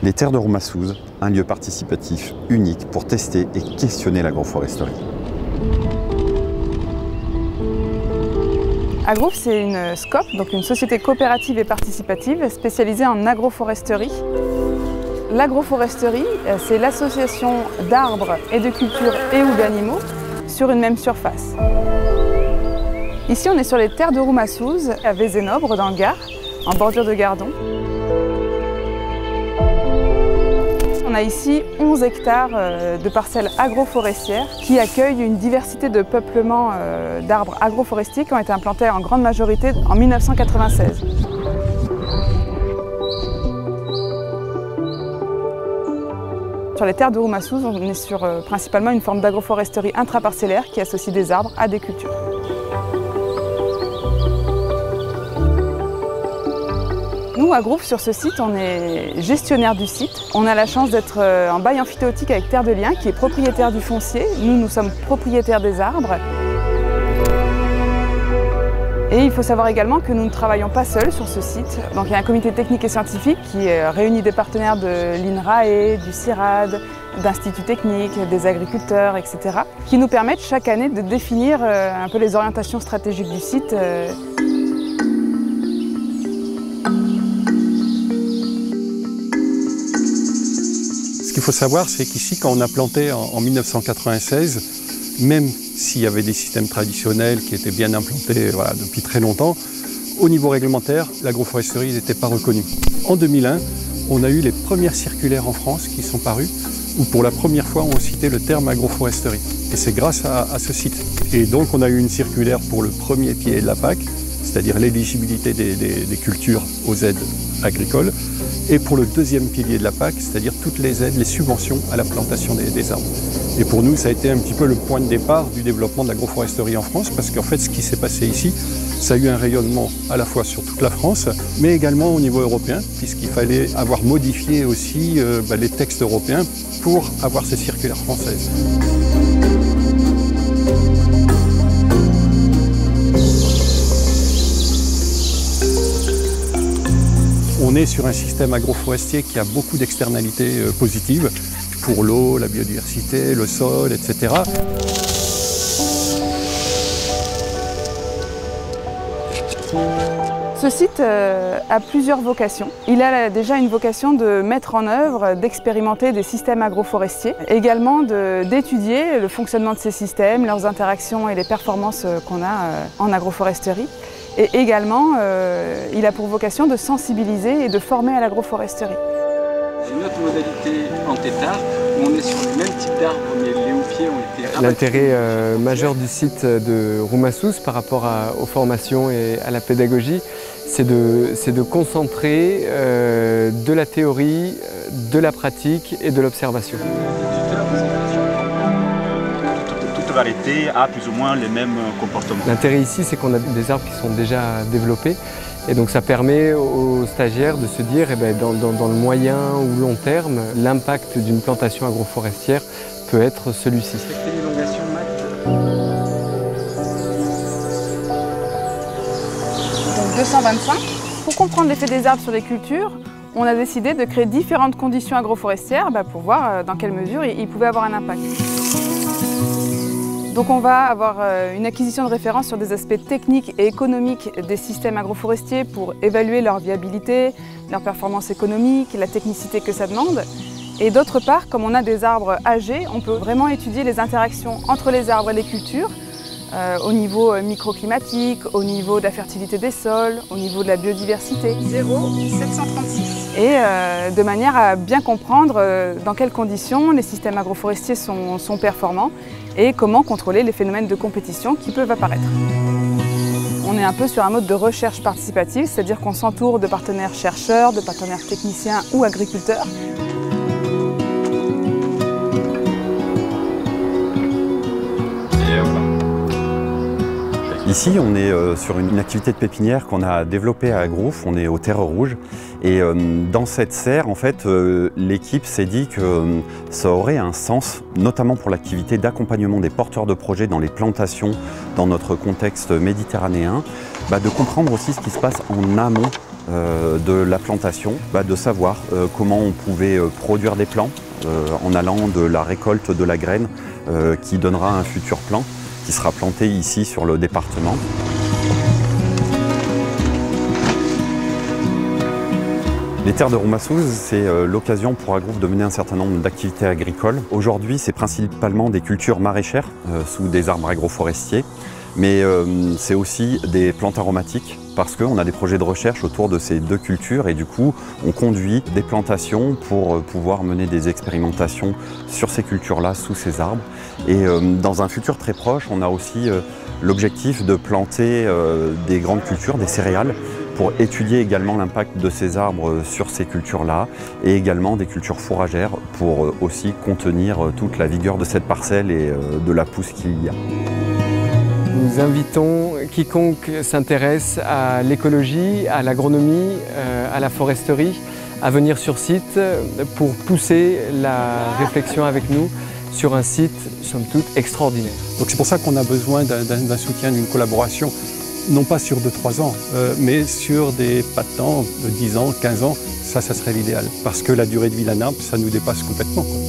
Les terres de Roumassouz, un lieu participatif unique pour tester et questionner l'agroforesterie. Agroof, c'est une SCOP, donc une société coopérative et participative spécialisée en agroforesterie. L'agroforesterie, c'est l'association d'arbres et de cultures et ou d'animaux sur une même surface. Ici, on est sur les terres de Roumassouz, à Vézénobre, dans le Gard, en bordure de Gardon. On a ici 11 hectares de parcelles agroforestières qui accueillent une diversité de peuplements d'arbres agroforestiers qui ont été implantés en grande majorité en 1996. Sur les terres de Roumassouz, on est sur principalement une forme d'agroforesterie intraparcellaire qui associe des arbres à des cultures. Nous, à Agroof, sur ce site, on est gestionnaire du site. On a la chance d'être en bail amphithéotique avec Terre de Liens, qui est propriétaire du foncier. Nous sommes propriétaires des arbres. Et il faut savoir également que nous ne travaillons pas seuls sur ce site. Donc il y a un comité technique et scientifique qui réunit des partenaires de l'INRAE, du CIRAD, d'instituts techniques, des agriculteurs, etc. qui nous permettent chaque année de définir un peu les orientations stratégiques du site. Ce qu'il faut savoir, c'est qu'ici, quand on a planté en 1996, même s'il y avait des systèmes traditionnels qui étaient bien implantés depuis très longtemps, au niveau réglementaire, l'agroforesterie n'était pas reconnue. En 2001, on a eu les premières circulaires en France qui sont parues, où pour la première fois on citait le terme agroforesterie. Et c'est grâce à ce site. Et donc on a eu une circulaire pour le premier pilier de la PAC, c'est-à-dire l'éligibilité des cultures aux aides agricoles, et pour le deuxième pilier de la PAC, c'est-à-dire toutes les aides, les subventions à la plantation des arbres. Et pour nous, ça a été un petit peu le point de départ du développement de l'agroforesterie en France, parce qu'en fait, ce qui s'est passé ici, ça a eu un rayonnement à la fois sur toute la France, mais également au niveau européen, puisqu'il fallait avoir modifié aussi les textes européens pour avoir ces circulaires françaises. On est sur un système agroforestier qui a beaucoup d'externalités positives pour l'eau, la biodiversité, le sol, etc. Ce site a plusieurs vocations. Il a déjà une vocation de mettre en œuvre, d'expérimenter des systèmes agroforestiers, également d'étudier le fonctionnement de ces systèmes, leurs interactions et les performances qu'on a en agroforesterie. Et également, il a pour vocation de sensibiliser et de former à l'agroforesterie. Une autre modalité en tétard, où on est sur le même type d'arbres, mais les houppiers ont été rabattus. L'intérêt majeur du site de Roumassouz par rapport aux formations et à la pédagogie, c'est de concentrer de la théorie, de la pratique et de l'observation. Variété a plus ou moins les mêmes comportements. L'intérêt ici, c'est qu'on a des arbres qui sont déjà développés et donc ça permet aux stagiaires de se dire dans le moyen ou long terme, l'impact d'une plantation agroforestière peut être celui-ci. Donc 225. Pour comprendre l'effet des arbres sur les cultures, on a décidé de créer différentes conditions agroforestières pour voir dans quelle mesure ils pouvaient avoir un impact. Donc on va avoir une acquisition de référence sur des aspects techniques et économiques des systèmes agroforestiers pour évaluer leur viabilité, leur performance économique, la technicité que ça demande. Et d'autre part, comme on a des arbres âgés, on peut vraiment étudier les interactions entre les arbres et les cultures au niveau microclimatique, au niveau de la fertilité des sols, au niveau de la biodiversité. 0,736. Et de manière à bien comprendre dans quelles conditions les systèmes agroforestiers sont performants et comment contrôler les phénomènes de compétition qui peuvent apparaître. On est un peu sur un mode de recherche participative, c'est-à-dire qu'on s'entoure de partenaires chercheurs, de partenaires techniciens ou agriculteurs. Ici, on est sur une activité de pépinière qu'on a développée à Agroof, on est aux Terres Rouges. Et dans cette serre, en fait, l'équipe s'est dit que ça aurait un sens, notamment pour l'activité d'accompagnement des porteurs de projets dans les plantations, dans notre contexte méditerranéen, de comprendre aussi ce qui se passe en amont de la plantation, de savoir comment on pouvait produire des plants en allant de la récolte de la graine qui donnera un futur plant qui sera planté ici sur le département. Les terres de Roumassouz, c'est l'occasion pour Agroof de mener un certain nombre d'activités agricoles. Aujourd'hui, c'est principalement des cultures maraîchères sous des arbres agroforestiers, mais c'est aussi des plantes aromatiques parce qu'on a des projets de recherche autour de ces deux cultures et du coup, on conduit des plantations pour pouvoir mener des expérimentations sur ces cultures-là, sous ces arbres. Et dans un futur très proche, on a aussi l'objectif de planter des grandes cultures, des céréales, pour étudier également l'impact de ces arbres sur ces cultures-là et également des cultures fourragères pour aussi contenir toute la vigueur de cette parcelle et de la pousse qu'il y a. Nous invitons quiconque s'intéresse à l'écologie, à l'agronomie, à la foresterie, à venir sur site pour pousser la réflexion avec nous sur un site, somme toute, extraordinaire. Donc c'est pour ça qu'on a besoin d'un soutien, d'une collaboration, non pas sur 2-3 ans, mais sur des pas de temps de 10 ans, 15 ans, ça serait l'idéal. Parce que la durée de vie d'un arbre, ça nous dépasse complètement, quoi.